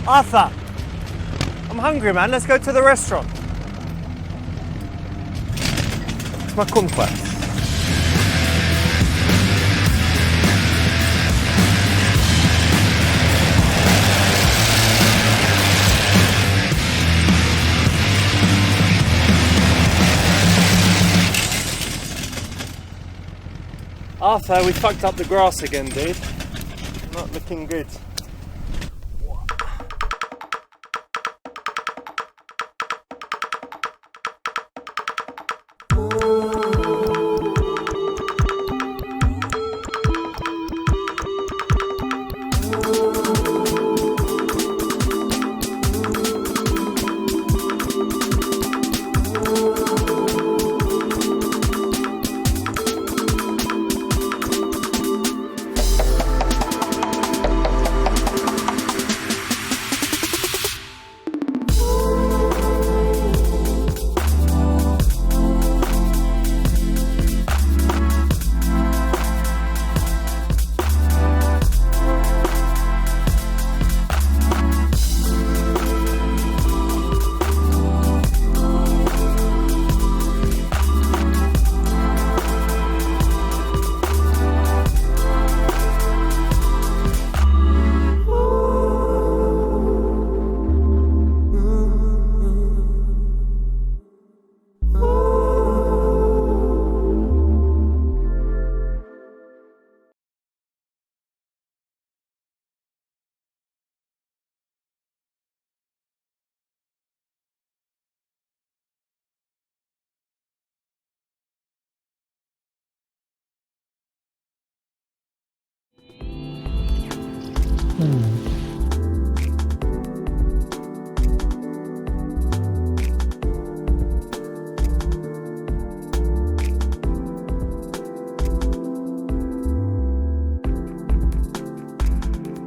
Arthur, I'm hungry, man. Let's go to the restaurant. It's my kumquat. Arthur, we fucked up the grass again, dude. Not looking good.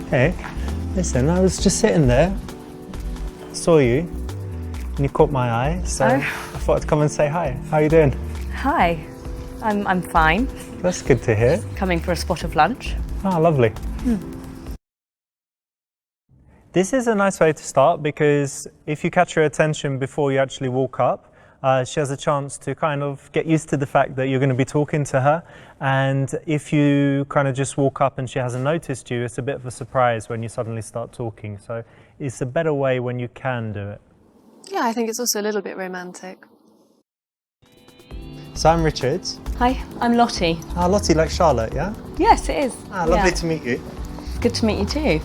Hey, listen, I was just sitting there, saw you, and you caught my eye, so I thought I'd come and say hi. How are you doing? Hi, I'm fine. That's good to hear. Coming for a spot of lunch. Ah, lovely. This is a nice way to start because if you catch her attention before you actually walk up, she has a chance to kind of get used to the fact that you're going to be talking to her. And if you kind of just walk up and she hasn't noticed you, it's a bit of a surprise when you suddenly start talking. So it's a better way when you can do it. Yeah, I think it's also a little bit romantic. So I'm Richard. Hi, I'm Lottie. Ah, Lottie, like Charlotte, yeah? Yes, it is. Ah, lovely to meet you. Good to meet you too.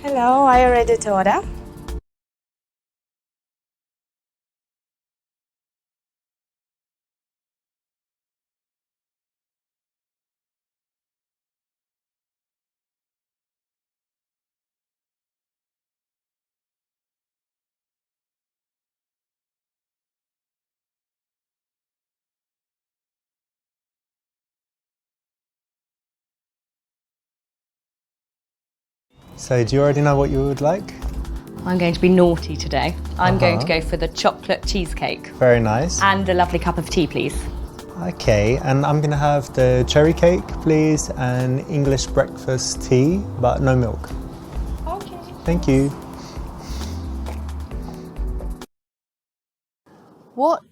Hello, are you ready to order? So do you already know what you would like? I'm going to be naughty today. I'm going to go for the chocolate cheesecake. Very nice. And a lovely cup of tea, please. Okay, and I'm gonna have the cherry cake, please, and English breakfast tea, but no milk. Okay. Thank you. What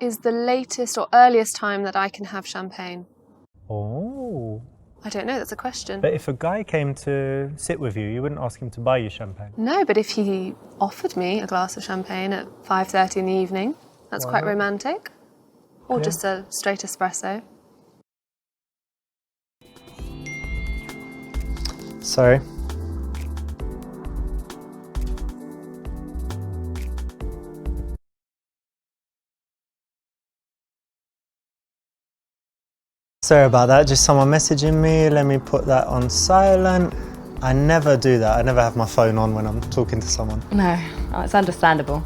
is the latest or earliest time that I can have champagne? Oh. I don't know, that's a question. But if a guy came to sit with you, you wouldn't ask him to buy you champagne. No, but if he offered me a glass of champagne at 5:30 in the evening, that's Why quite not? romantic. Or Yeah. just a straight espresso. Sorry. Sorry about that, just someone messaging me. Let me put that on silent. I never do that. I never have my phone on when I'm talking to someone. No, it's understandable.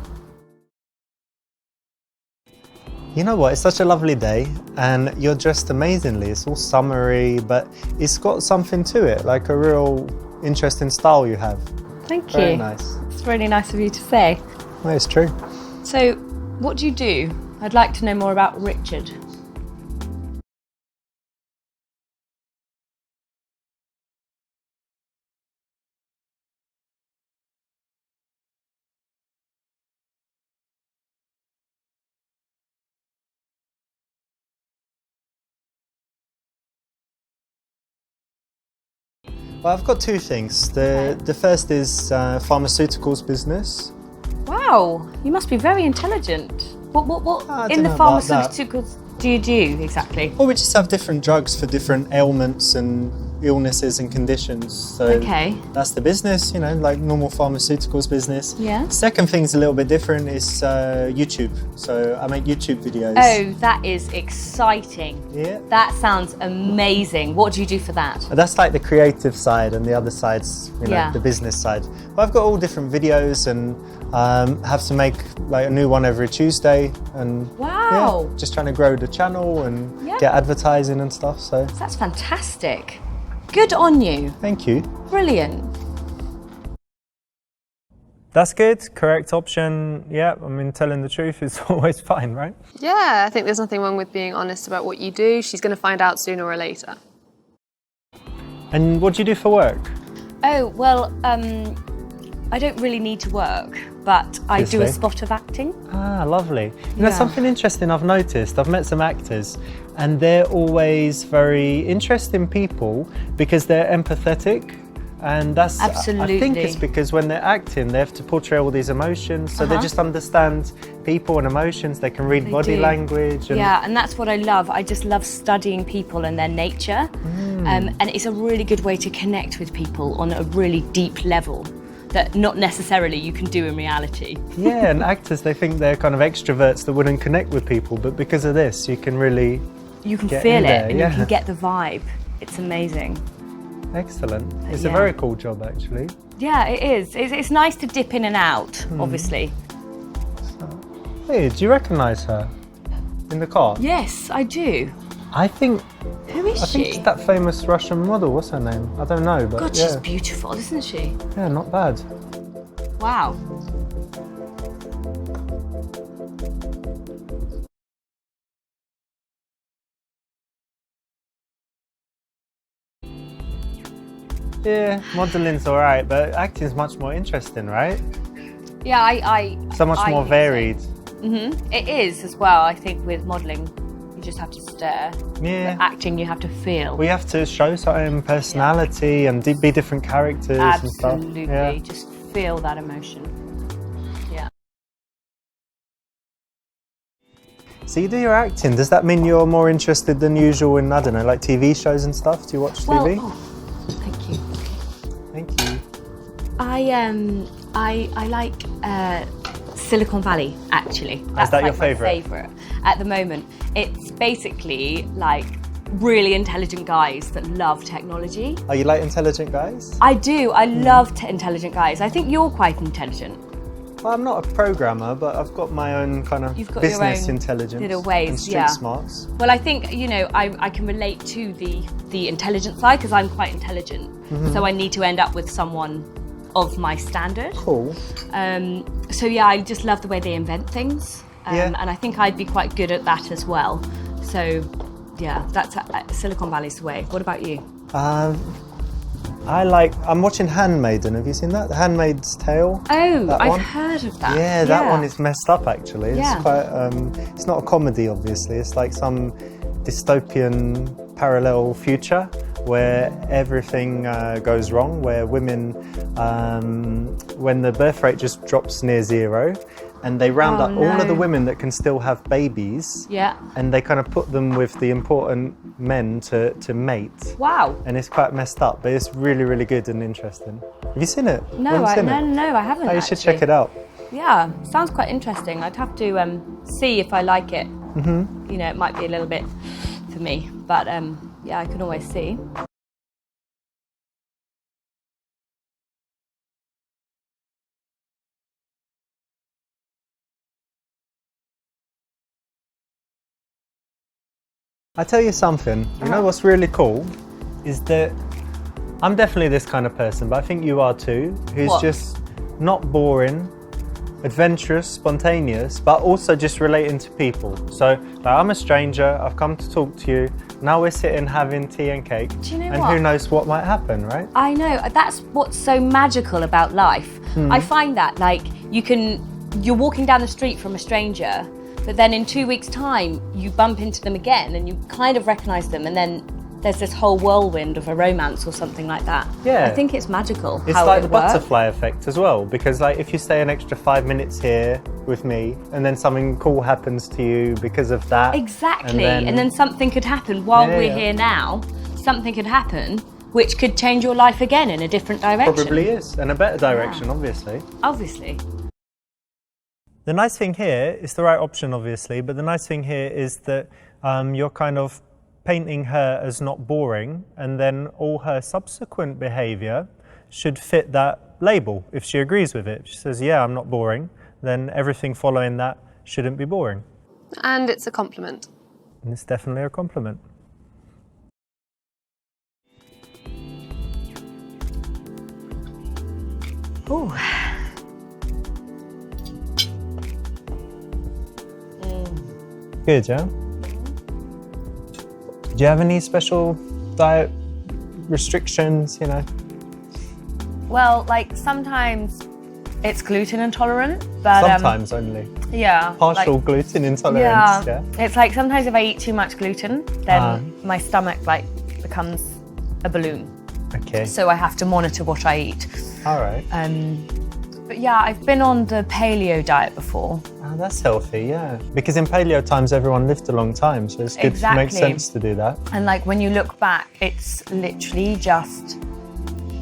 You know what, it's such a lovely day and you're dressed amazingly. It's all summery, but it's got something to it, like a real interesting style you have. Thank you. Very nice. It's really nice of you to say. Well, it's true. So, what do you do? I'd like to know more about Richard. Well, I've got two things. The first is pharmaceuticals business. Wow, you must be very intelligent. What I in don't the know about that. pharmaceuticals do you do exactly? Well, we just have different drugs for different ailments and illnesses and conditions. So Okay. that's the business, you know, like normal pharmaceuticals business. Yeah. Second thing's a little bit different. It's YouTube. So I make YouTube videos. Oh, that is exciting. Yeah. That sounds amazing. What do you do for that? That's like the creative side, and the other side's, you know, Yeah. the business side. But I've got all different videos and have to make like a new one every Tuesday. And Wow. yeah, just trying to grow the channel and Yeah. get advertising and stuff. So That's fantastic. Good on you. thank you. Brilliant. That's good. Correct option. Yeah, I mean, telling the truth is always fine, right? Yeah, I think there's nothing wrong with being honest about what you do. She's going to find out sooner or later. And what do you do for work? Oh, well, I don't really need to work, but I do a Obviously. spot of acting. Ah, lovely. You know, Yeah. something interesting I've noticed, I've met some actors and they're always very interesting people because they're empathetic. And that's, I think Absolutely. it's because when they're acting, they have to portray all these emotions. So they just understand people and emotions. They can read They body do. language. And Yeah, and that's what I love. I just love studying people and their nature. And it's a really good way to connect with people on a really deep level that not necessarily you can do in reality. Yeah, and actors, they think they're kind of extroverts that wouldn't connect with people. But because of this, you can really You can get feel in it there, and yeah. you can get the vibe. It's amazing. Excellent. It's a Yeah. very cool job, actually. Yeah, it is. It's nice to dip in and out, obviously. Hey, do you recognise her in the car? Yes, I do. I think Who is I think she? it's that famous Russian model. What's her name? I don't know, but God, yeah, she's beautiful, isn't she? yeah, not bad. Wow. Yeah, modelling's all right, but acting's much more interesting, right? Yeah, I So much I more think so. varied. It is as well. I think with modelling, you just have to stare. Yeah. With acting, you have to feel. We have to show certain personality and be different characters and stuff. Absolutely, Yeah. just feel that emotion. Yeah. So you do your acting. Does that mean you're more interested than usual in, I don't know, like TV shows and stuff? Do you watch Well, TV? oh, thank you. Thank you. I like Silicon Valley actually. That's that like your my favourite? favourite at the moment. It's basically like really intelligent guys that love technology. Oh, you like intelligent guys? I do. I love intelligent guys. I think you're quite intelligent. Well, I'm not a programmer, but I've got my own kind of You've got your business own intelligence little ways, and street yeah. smarts. Well, I think, you know, I can relate to the intelligent side because I'm quite intelligent. So I need to end up with someone of my standard. Cool. So yeah, I just love the way they invent things. Yeah. And I think I'd be quite good at that as well. So yeah, that's Silicon Valley's the way. What about you? I'm watching Handmaiden. Have you seen that? The Handmaid's Tale? Oh, That I've one? heard of that. Yeah, that one is messed up actually. It's Yeah. quite, it's not a comedy obviously. It's like some dystopian parallel future where everything goes wrong, where women, when the birth rate just drops near zero, and they round Oh, up all of the no. women that can still have babies, Yeah. and they kind of put them with the important men to mate. Wow. And it's quite messed up, but it's really, really good and interesting. Have you seen it? No, Haven't seen it? no, I haven't. Oh, you should check it out. Yeah, sounds quite interesting. I'd have to see if I like it. You know, it might be a little bit for me. But yeah, I can always see. I tell you something, you know what's really cool is that I'm definitely this kind of person, but I think you are too, who's What? just not boring, adventurous, spontaneous, but also just relating to people. So like, I'm a stranger, I've come to talk to you, now we're sitting having tea and cake, Do you know and what? who knows what might happen, right? I know, that's what's so magical about life. I find that, like, you're walking down the street from a stranger, but then in 2 weeks' time, you bump into them again and you kind of recognise them, and then there's this whole whirlwind of a romance or something like that. Yeah. I think it's magical. It's how like it the works. butterfly effect as well, because like if you stay an extra 5 minutes here with me, and then something cool happens to you because of that. Exactly, and then something could happen while we're here now. Something could happen which could change your life again in a different direction. Probably is, and a better direction, obviously. Obviously. The nice thing here is the right option, obviously, but the nice thing here is that you're kind of painting her as not boring, and then all her subsequent behaviour should fit that label if she agrees with it. If she says, yeah, I'm not boring, then everything following that shouldn't be boring. And it's a compliment. And it's definitely a compliment. Ooh. Good, yeah? Do you have any special diet restrictions, you know? Well, like sometimes it's gluten intolerant, but Sometimes only. yeah, Partial like, gluten intolerance, yeah? It's like sometimes if I eat too much gluten, then my stomach like becomes a balloon. Okay, So I have to monitor what I eat. all right. But yeah, I've been on the paleo diet before. Oh, that's healthy, yeah. Because in paleo times, everyone lived a long time, so it's good. It makes Exactly. sense to do that. And like when you look back, it's literally just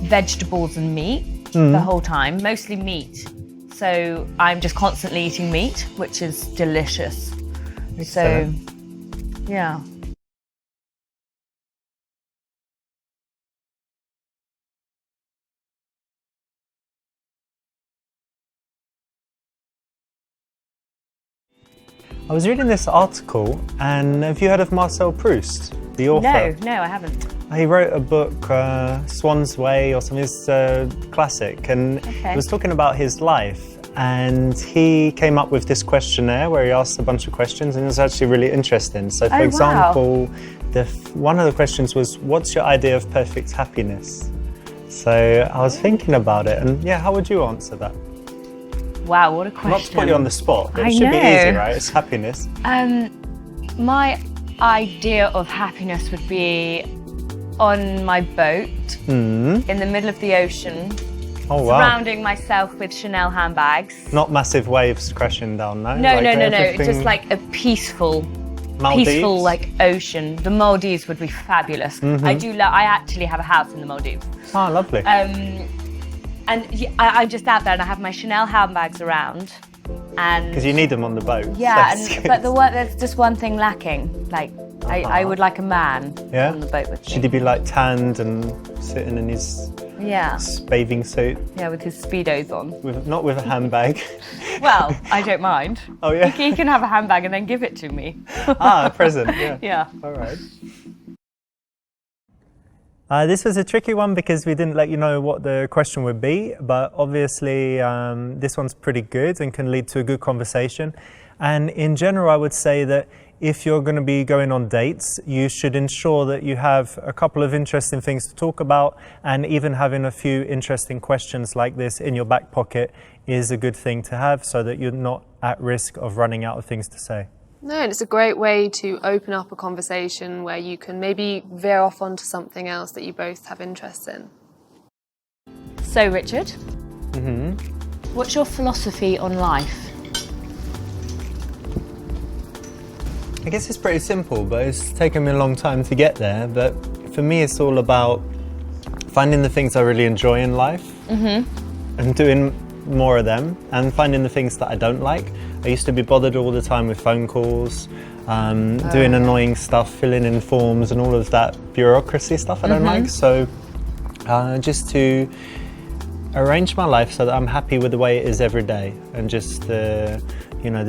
vegetables and meat the whole time, mostly meat. So I'm just constantly eating meat, which is delicious. So, yeah. I was reading this article, and have you heard of Marcel Proust, the author? No, I haven't. He wrote a book, Swan's Way or something, it's a classic, and Okay. it was talking about his life. And he came up with this questionnaire where he asked a bunch of questions, and it was actually really interesting. So, for Oh, wow. example, one of the questions was, "What's your idea of perfect happiness?" So I was thinking about it, and yeah, how would you answer that? Wow, what a question. Not to put you on the spot, but I it should be easy, know. right? It's happiness. My idea of happiness would be on my boat in the middle of the ocean, Oh wow! surrounding myself with Chanel handbags. Not massive waves crashing down, no? No, Like no. It's everything- just like a peaceful Maldives? like ocean. The Maldives would be fabulous. I actually have a house in the Maldives. Oh, lovely. And I'm just out there and I have my Chanel handbags around. And Because you need them on the boat. yeah, so it's but good. there's just one thing lacking. Like I would like a man Yeah? on the boat with me. Should he be like tanned and sitting in his Yeah, bathing suit, with his Speedos on. not with a handbag? Well, I don't mind. Oh yeah. He can have a handbag and then give it to me. A present. Yeah. Yeah. All right. This was a tricky one because we didn't let you know what the question would be, but obviously this one's pretty good and can lead to a good conversation. And in general, I would say that if you're going to be going on dates, you should ensure that you have a couple of interesting things to talk about, and even having a few interesting questions like this in your back pocket is a good thing to have so that you're not at risk of running out of things to say. No, and it's a great way to open up a conversation where you can maybe veer off onto something else that you both have interest in. So, Richard, what's your philosophy on life? I guess it's pretty simple, but it's taken me a long time to get there. But for me, it's all about finding the things I really enjoy in life and doing more of them, and finding the things that I don't like I used to be bothered all the time with phone calls, doing annoying stuff, filling in forms and all of that bureaucracy stuff I don't like. So just to arrange my life so that I'm happy with the way it is every day, and just the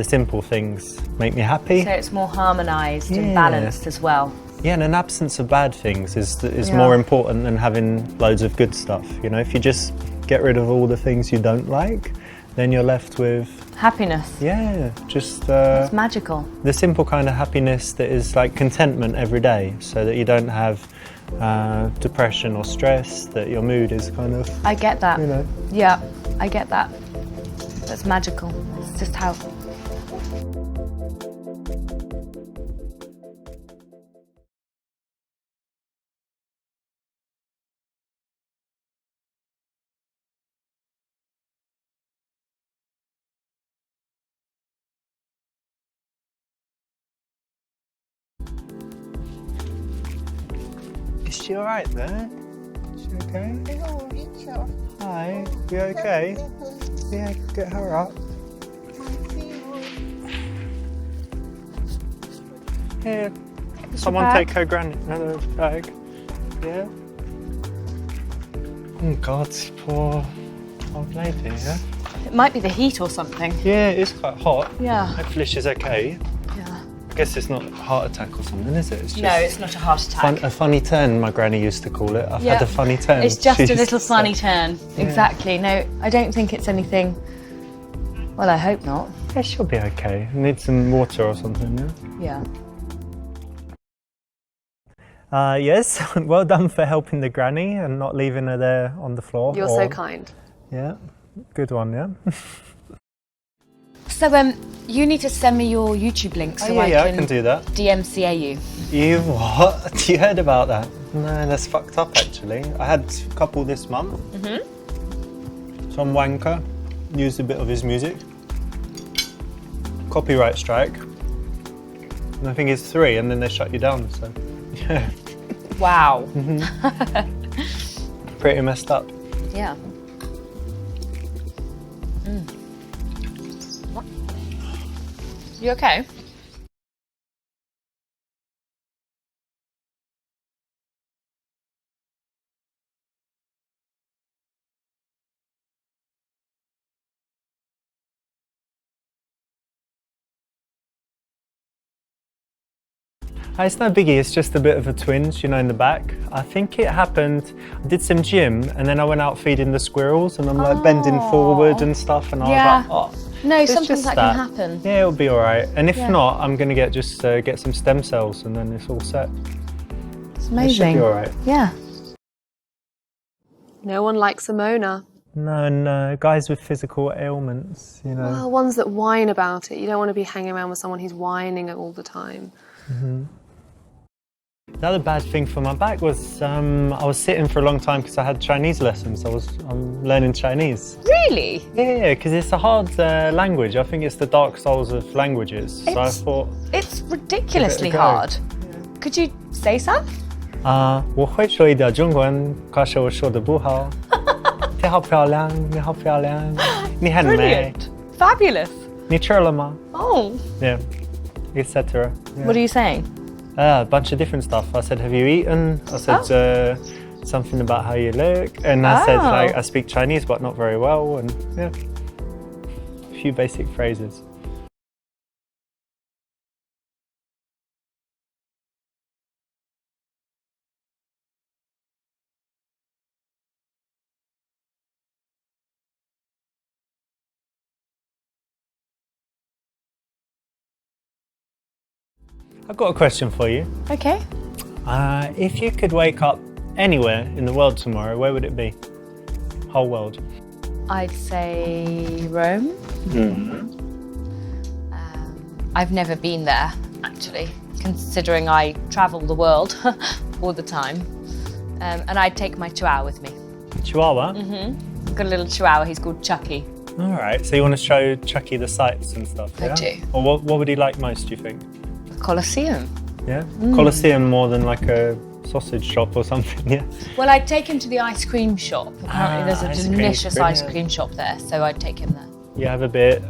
simple things make me happy. So it's more harmonised and balanced as well. Yeah, and an absence of bad things is more important than having loads of good stuff. You know, if you just get rid of all the things you don't like, then you're left with happiness. Yeah, just it's magical. The simple kind of happiness that is like contentment every day, so that you don't have depression or stress, that your mood is kind of... I get that. You know. Yeah, I get that. That's magical. It's just how... Is she alright there? Is she okay? Hi, you okay? Yeah, get her up. Here, someone take her another bag. Yeah? Oh God, poor old lady, yeah? It might be the heat or something. Yeah, it's quite hot. Yeah. Hopefully she's okay. Yeah. I guess it's not a heart attack or something, is it? It's just No, it's not a heart attack. a funny turn, my granny used to call it. I've had a funny turn. It's just she a used little to funny say. turn. Yeah. Exactly. No, I don't think it's anything... Well, I hope not. Yeah, she'll be okay. Need some water or something, yeah? Yeah. Yes, well done for helping the granny and not leaving her there on the floor. You're so kind. Yeah, good one, yeah. So, you need to send me your YouTube link so I can do that. DMCA you. You what? You heard about that? No, that's fucked up actually. I had a couple this month. Some wanker used a bit of his music. Copyright strike. And I think it's 3 and then they shut you down, so yeah. Wow. Pretty messed up. Yeah. You okay? It's no biggie, it's just a bit of a twinge, in the back. I think it happened, I did some gym and then I went out feeding the squirrels and I'm like bending forward and stuff and I was like, oh. No, it's sometimes just that can happen. Yeah, it'll be all right. And if not, I'm going to get some stem cells and then it's all set. It's amazing. It should be all right. Yeah. No one likes a moaner. No, guys with physical ailments, Well, ones that whine about it. You don't want to be hanging around with someone who's whining all the time. The other bad thing for my back was I was sitting for a long time because I had Chinese lessons. I'm learning Chinese. Really? Yeah, because it's a hard language. I think it's the dark souls of languages. So I thought... It's ridiculously Give it a go. hard. Could you say some? 我会说一点中文，可是我说的不好。你好漂亮，你好漂亮，你很美。 Brilliant. Fabulous. 你吃了吗? Oh. Yeah, etc. Yeah. What are you saying? A bunch of different stuff. I said, have you eaten? I said something about how you look. And I said, I speak Chinese, but not very well. And yeah, a few basic phrases. I've got a question for you. Okay. If you could wake up anywhere in the world tomorrow, where would it be? Whole world. I'd say Rome. I've never been there, actually, considering I travel the world all the time. And I'd take my chihuahua with me. Chihuahua? I've got a little chihuahua, he's called Chucky. All right, so you want to show Chucky the sights and stuff, I yeah? do. Or what would he like most, do you think? The Colosseum. Yeah? Colosseum more than like a sausage shop or something, yeah? Well, I'd take him to the ice cream shop. Apparently there's ice a cream, delicious ice brilliant. cream shop there, so I'd take him there. You have a bit,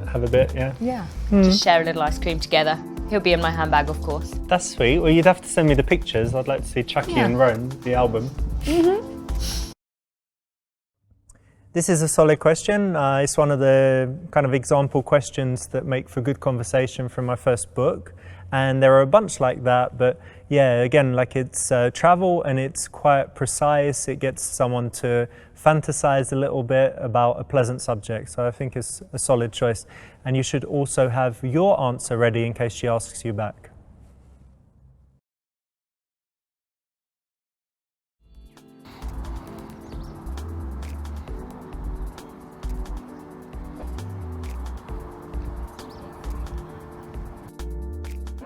yeah. Yeah. Just share a little ice cream together. He'll be in my handbag, of course. That's sweet. Well, you'd have to send me the pictures. I'd like to see Chucky and Rome, the album. This is a solid question. It's one of the kind of example questions that make for good conversation from my first book. And there are a bunch like that, but yeah, again, like it's travel and it's quite precise. It gets someone to fantasize a little bit about a pleasant subject. So I think it's a solid choice. And you should also have your answer ready in case she asks you back.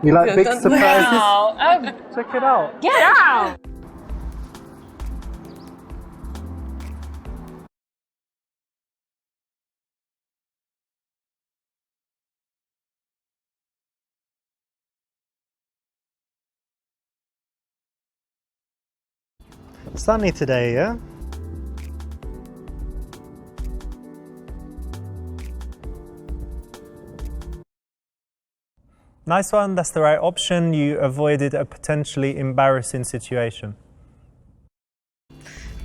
You like big surprises? Wow. Check it out. Get out! Sunny today, yeah? Nice one, that's the right option. You avoided a potentially embarrassing situation.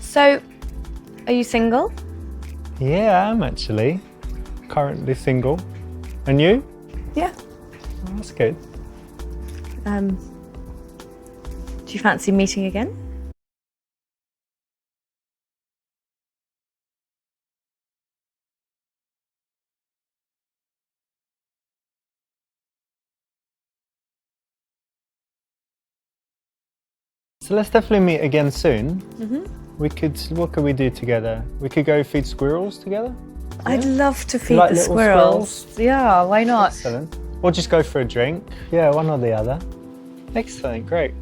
So, are you single? Yeah, I'm actually currently single. And you? Yeah. Oh, that's good. Do you fancy meeting again? So let's definitely meet again soon. What could we do together? We could go feed squirrels together? I'd love to feed like the little squirrels. Yeah, why not? Excellent. Or just go for a drink. Yeah, one or the other. Excellent, great.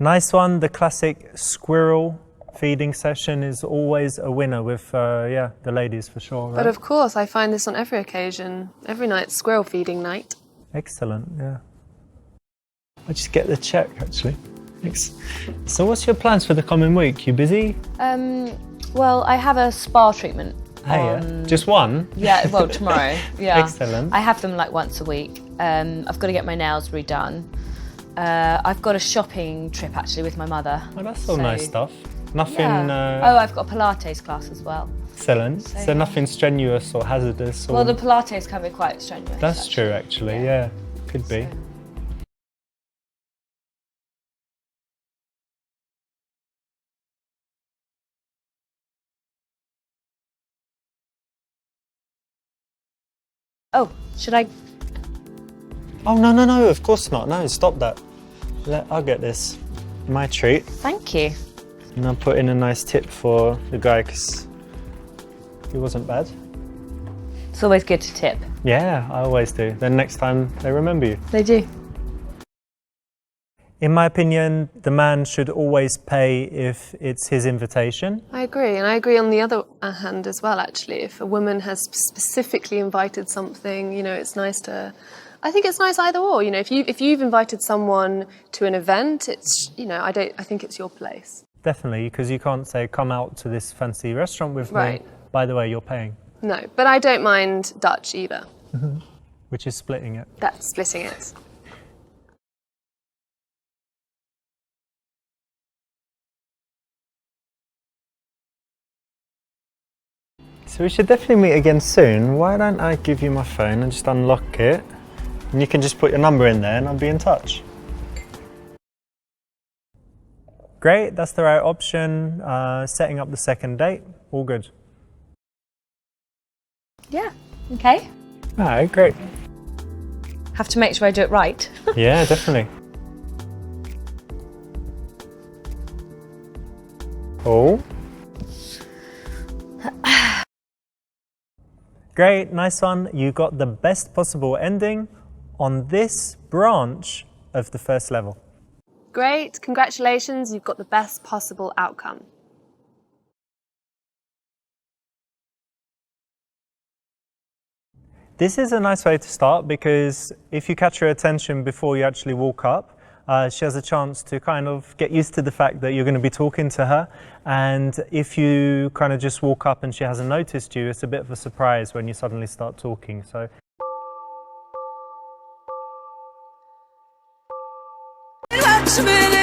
Nice one. The classic squirrel feeding session is always a winner with, the ladies for sure. Right? But of course, I find this on every occasion. Every night's squirrel feeding night. Excellent, yeah. I'll just get the check, actually. Thanks. So what's your plans for the coming week? You busy? Well, I have a spa treatment. Yeah. Just one? Yeah, well, tomorrow. Yeah. Excellent. I have them like once a week. I've got to get my nails redone. I've got a shopping trip actually with my mother. Oh, that's all So, nice stuff. Nothing... Oh, I've got a Pilates class as well. Excellent. So nothing strenuous or hazardous? Or... Well, the Pilates can be quite strenuous. That's true, actually, yeah. Could be. Oh, should I? Oh, no, of course not. No, stop that. I'll get this. My treat. Thank you. And I'll put in a nice tip for the guy because he wasn't bad. It's always good to tip. Yeah, I always do. Then next time they remember you. They do. In my opinion, the man should always pay if it's his invitation. I agree, and I agree on the other hand as well, actually. If a woman has specifically invited something, it's nice to... I think it's nice either or, if you've invited someone to an event, it's, I think it's your place. Definitely, because you can't say, come out to this fancy restaurant with Right. me. By the way, you're paying. No, but I don't mind Dutch either. Which is splitting it. That's splitting it. So we should definitely meet again soon. Why don't I give you my phone and just unlock it? And you can just put your number in there and I'll be in touch. Great, that's the right option. Setting up the second date, all good. Yeah. Okay. All right, great. Have to make sure I do it right. Yeah, definitely. Oh. Great, nice one. You got the best possible ending on this branch of the first level. Great, congratulations, you've got the best possible outcome. This is a nice way to start because if you catch her attention before you actually walk up, she has a chance to kind of get used to the fact that you're going to be talking to her. And if you kind of just walk up and she hasn't noticed you, it's a bit of a surprise when you suddenly start talking. So. Watch me